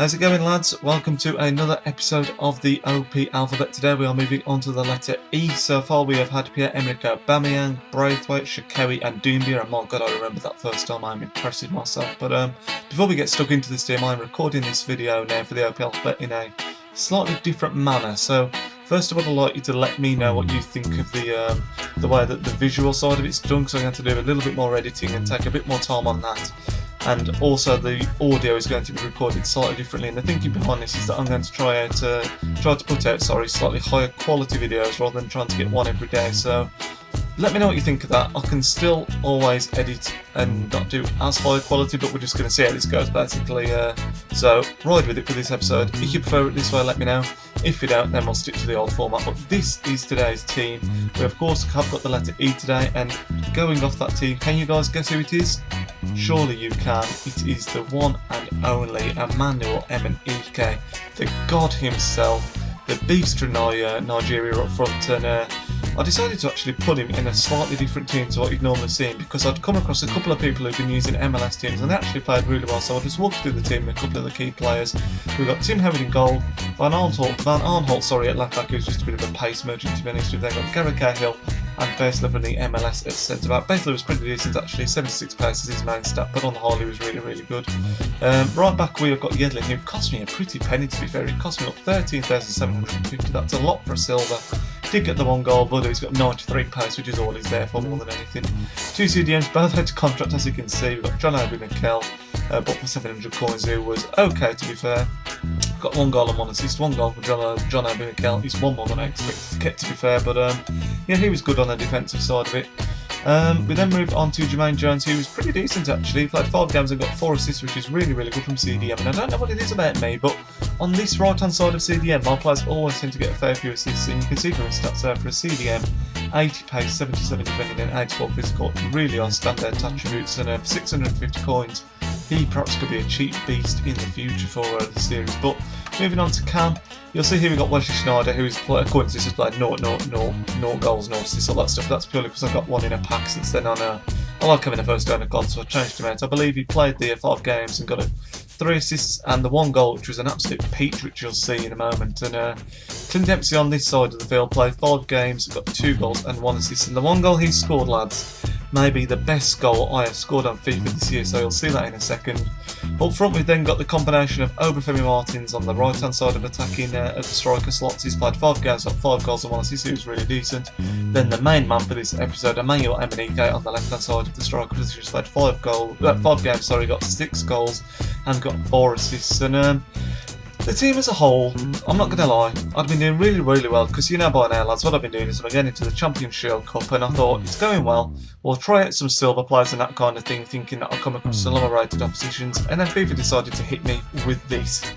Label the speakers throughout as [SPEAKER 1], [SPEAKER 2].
[SPEAKER 1] How's it going, lads? Welcome to another episode of the OP Alphabet. Today we are moving on to the letter E. So far we have had Pierre-Emerick Aubameyang, Braithwaite, Shaqiri and Doumbia. And my God, I remember that first time. I'm impressed with myself. But before we get stuck into this team, I'm recording this video now for the OP Alphabet in a slightly different manner. So first of all, I'd like you to let me know what you think of the way that the visual side of it's done, because I'm going to do a little bit more editing and take a bit more time on that. And also the audio is going to be recorded slightly differently, and the thinking behind this is that I'm going to try to put out slightly higher quality videos rather than trying to get one every day. So let me know what you think of that. I can still always edit and not do as high quality, but we're just going to see how this goes basically. So ride with it for this episode. If you prefer it this way, let me know. If you don't, then we'll stick to the old format. But this is today's team. We of course have got the letter E today, and going off that team, can you guys guess who it is? Surely you can. It is the one and only Emmanuel Emenike, the god himself, the beast from Nigeria up front. And I decided to actually put him in a slightly different team to what you'd normally see, because I'd come across a couple of people who've been using MLS teams and they actually played really well. So I'll just walk through the team and a couple of the key players. We've got Tim Howard in goal, Van Aanholt at left back, who's just a bit of a pace merchant to be honest with. They've got Gareth Cahill and Baseley from the MLS at centre back. Baseley was pretty decent actually, 76 pace is his main stat, but on the whole he was really good. Right back we have got Yedlin, who cost me a pretty penny to be fair. He cost me up 13,750, that's a lot for a silver. Did get the one goal, but he's got 93 pace, which is all he's there for more than anything. Two CDMs, both had to contract as you can see. We've got John Mikel, bought for 700 coins, who was okay to be fair. Got one goal and one assist, one goal for John Mikel. He's one more than I expected to get to be fair, but yeah, he was good on the defensive side of it. We then moved on to Jermaine Jones, who was pretty decent actually. He played 5 games and got 4 assists, which is really good from CDM. And I don't know what it is about me, but on this right hand side of CDM, my players always seem to get a fair few assists. And you can see from his stats there for a CDM, 80 pace, 77 defending and 84 physical. Really are standout attributes, and 650 coins. He perhaps could be a cheap beast in the future for the series. But moving on to Cam, you'll see here we've got Wesley Schneider, who is according to this has played 0 goals, 0 assists, all that stuff. That's purely because I got one in a pack since then. I like having a first owner gone, so I changed him out. I believe he played the 5 games and got 3 assists and the 1 goal, which was an absolute peach, which you'll see in a moment. And Clint Dempsey on this side of the field played 5 games, got 2 goals and 1 assist. And the 1 goal he scored, lads, may be the best goal I have scored on FIFA this year, so you'll see that in a second. Up front we've then got the combination of Obafemi Martins on the right hand side of attacking at the striker slots. He's played 5 games, got 5 goals and 1 assist, he was really decent. Then the main man for this episode, Emmanuel Emenike, on the left hand side of the striker position, he's played 5 games, got 6 goals and got 4 assists. And the team as a whole, I'm not going to lie, I've been doing really well, because you know by now, lads, what I've been doing is I'm getting into the Champions Shield Cup, and I thought, it's going well, we'll try out some silver players and that kind of thing, thinking that I'll come across some lower rated oppositions, and then FIFA decided to hit me with this.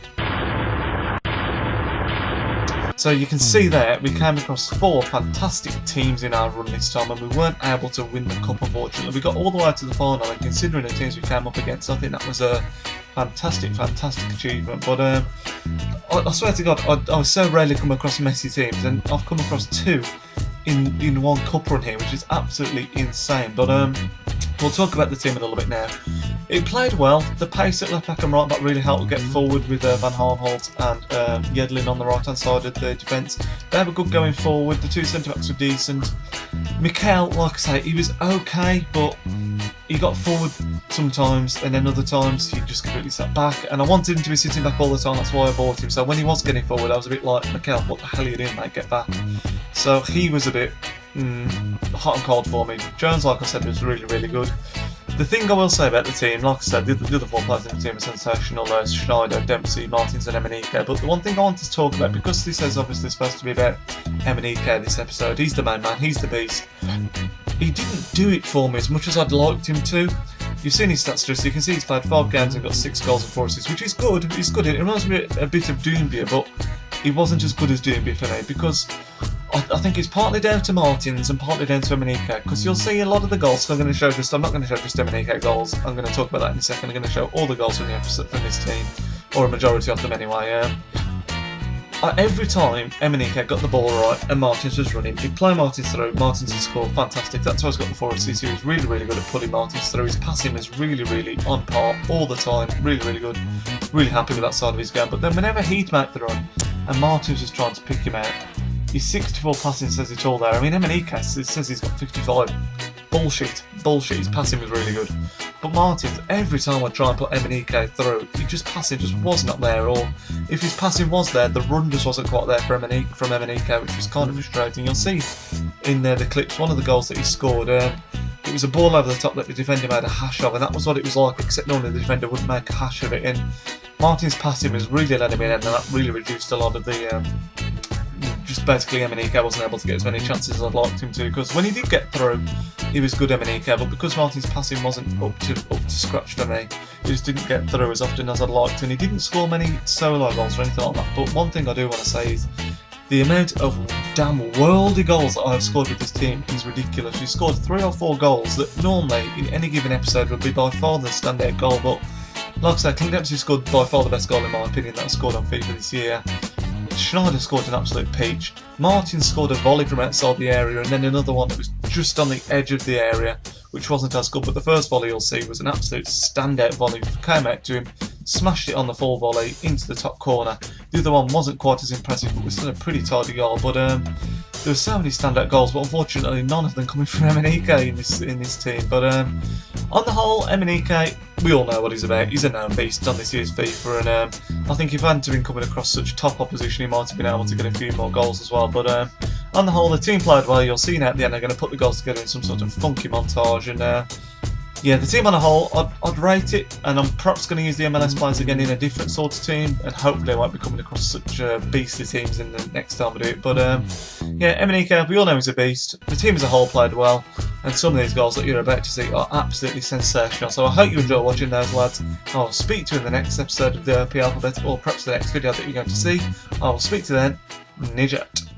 [SPEAKER 1] So you can see there, we came across 4 fantastic teams in our run this time, and we weren't able to win the cup unfortunately. We got all the way to the final, and considering the teams we came up against, I think that was a fantastic achievement. But I swear to God, I so rarely come across messy teams, and I've come across 2 in one cup run here, which is absolutely insane. But we'll talk about the team a little bit now. It played well. The pace at left back and right back really helped get forward with Van Aanholt and Yedlin on the right hand side of the defence. They have a good going forward. The 2 centre backs were decent. Mikel, like I say, he was okay, but he got forward sometimes, and then other times he just completely sat back. And I wanted him to be sitting back all the time. That's why I bought him. So when he was getting forward, I was a bit like, Mikel, what the hell are you doing, mate? Get back. So he was a bit hot and cold for me. Jones, like I said, was really good. The thing I will say about the team, like I said, the other 4 players in the team are sensational. There's Schneider, Dempsey, Martins and Emenike. But the one thing I wanted to talk about, because this is obviously supposed to be about Emenike this episode, he's the main man, he's the beast. He didn't do it for me as much as I'd liked him to. You've seen his stats, just you can see he's played 5 games and got 6 goals and 4 assists, which is good. He's good. It reminds me a bit of Doumbia, but he wasn't as good as Doumbia for me, because I think it's partly down to Martins and partly down to Emenike, because you'll see a lot of the goals. So I'm not going to show just Emenike goals. I'm going to talk about that in a second. I'm going to show all the goals from this team, or a majority of them anyway. Every time Emenike got the ball right and Martins was running, he'd play Martins through, Martins would score, fantastic. That's why he's got the 4 assists. He was really good at pulling Martins through. His passing was really on par all the time, really good. really happy with that side of his game. But then whenever he'd make the run and Martins was trying to pick him out, his 64 passing says it all there. I mean, Emenike says he's got 55. Bullshit. His passing was really good. But Martins, every time I try and put Emenike through, his passing just was not there. Or if his passing was there, the run just wasn't quite there from Emenike, which was kind of frustrating. You'll see in the clips, one of the goals that he scored, it was a ball over the top that the defender made a hash of, and that was what it was like, except normally the defender wouldn't make a hash of it. And Martins' passing was really letting him in, and that really reduced a lot of the... just basically Emenike wasn't able to get as many chances as I'd liked him to, because when he did get through, he was good, Emenike, but because Martin's passing wasn't up to scratch for me, he just didn't get through as often as I'd liked, and he didn't score many solo goals or anything like that. But one thing I do want to say is the amount of damn worldy goals that I've scored with this team is ridiculous. He scored 3 or 4 goals that normally in any given episode would be by far the standout goal, but like I said, Clint Dempsey scored by far the best goal in my opinion that I scored on FIFA this year. Schneider scored an absolute peach. Martin scored a volley from outside the area, and then another one that was just on the edge of the area, which wasn't as good. But the first volley you'll see was an absolute standout volley. Came out to him, smashed it on the full volley into the top corner. The other one wasn't quite as impressive, but was still a pretty tidy goal. But there were so many standout goals, but unfortunately none of them coming from Emenike in this team. But on the whole, Emenike, we all know what he's about. He's a known beast on this year's FIFA, and I think if hadn't been coming across such top opposition, he might have been able to get a few more goals as well. But on the whole, the team played well. You'll see now at the end they're going to put the goals together in some sort of funky montage, and yeah, the team on a whole, I'd rate it, and I'm perhaps going to use the MLS players again in a different sort of team, and hopefully I won't be coming across such beastly teams in the next time I do it. But yeah, Emenike, we all know he's a beast. The team as a whole played well, and some of these goals that you're about to see are absolutely sensational. So I hope you enjoy watching those, lads. I'll speak to you in the next episode of the OP Alphabet, or perhaps the next video that you're going to see. I will speak to you then. Nijat.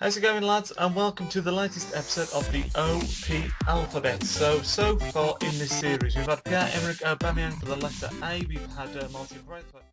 [SPEAKER 1] How's it going, lads, and welcome to the latest episode of the OP Alphabet. So far in this series we've had Pierre-Emerick Aubameyang for the letter A, we've had Martin Braithwaite